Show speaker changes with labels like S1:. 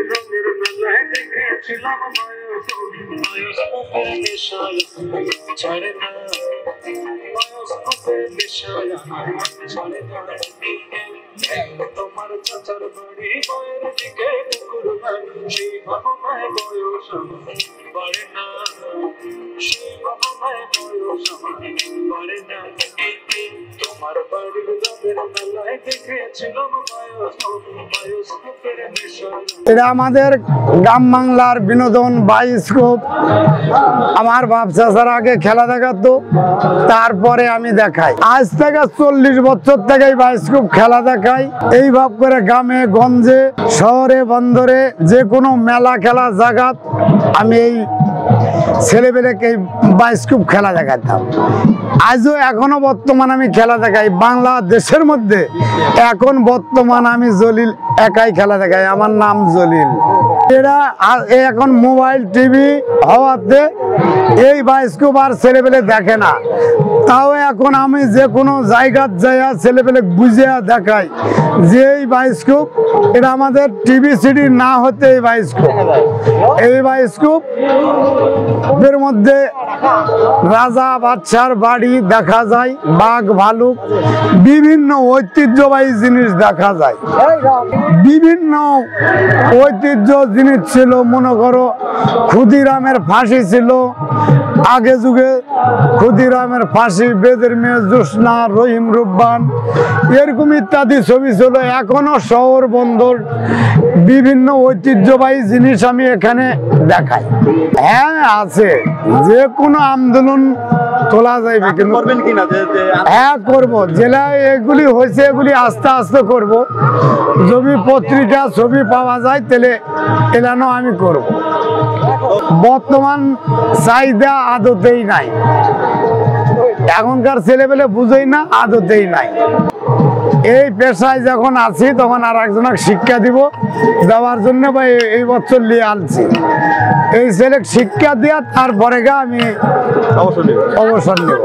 S1: রঙের মেলায় দেখেছিলাম বায়োস্কোপের নেশায় ছাড়ে না, বায়োস্কোপের নেশায় ছাড়ে না। তোমার চাচার বাড়ি বয়ের দিকে পুকুর ভাই, সেই ভাবনায় বয়স বাড়ে না, সেই ভাবনায় বয়স বাড়ে না। তোমার বাড়ির রঙের মেলায় দেখেছিলাম বায়োস্কোপের নেশায়।
S2: এটা আমাদের গ্রাম বাংলার বিনোদন বায়োস্কোপ। আমার বাপ চাচার আগে খেলা দেখাতো, তারপরে আমি দেখাই। আজ থেকে 40 বছর থেকে বায়োস্কোপ খেলা দেখাই। এই ভাব করে গ্রামে গঞ্জে শহরে বন্দরে যে কোনো মেলা খেলা জায়গাত আমি এই ছেলেবেলেকে বায়োস্কোপ খেলা দেখাতাম। আজও এখনো বর্তমান আমি খেলা দেখাই বাংলাদেশের মধ্যে। এখন বর্তমান আমি জলিল একাই খেলা দেখাই, আমার নাম জলিল। এরা এখন মোবাইল টিভি হওয়াতে এই বায়োস্কোপ আর ছেলেবেলে দেখে না। তাও এখন আমি যে কোনো জায়গার যাইয়া ছেলেবেলে বুঝিয়া দেখাই যে এই বায়োস্কোপ এটা আমাদের টিভি সিডি না হতে এই বায়োস্কোপ। এই বায়োস্কোপ এর মধ্যে রাজা বাদশার বাড়ি দেখা যায়, বাঘ ভালুক বিভিন্ন ঐতিহ্যবাহী জিনিস দেখা যায়। বিভিন্ন ঐতিহ্য জিনিস ছিল, মনে করো ক্ষুদিরামের ফাঁসি ছিল আগে যুগে, ক্ষুদিরামের ফাঁসি, বেদের মেয়ে জোসনা, রহিম রুব্বান এরকম ইত্যাদি ছবি ছিল। এখনো শহর বন্দর বিভিন্ন ঐতিহ্যবাহী জিনিস আমি এখানে দেখাই। হ্যাঁ আছে, যে কোনো আন্দোলন তোলা যাইবে, কিন্তু হ্যাঁ করবো। জেলায় এগুলি হয়েছে, এগুলি আস্তে আস্তে করব। যদি পত্রিকা ছবি পাওয়া যায় তাহলে এলানো আমি করব। বর্তমান চাহিদা আদতেই নাই, এখনকার ছেলেবেলে বুঝেই না, আদতেই নাই। এই পেশায় যখন আছি তখন আর একজনকে শিক্ষা দিব, দেওয়ার জন্য বা এই বছর নিয়ে আনছি। এই ছেলে শিক্ষা দিয়া তারপরে আমি অবসর নেব।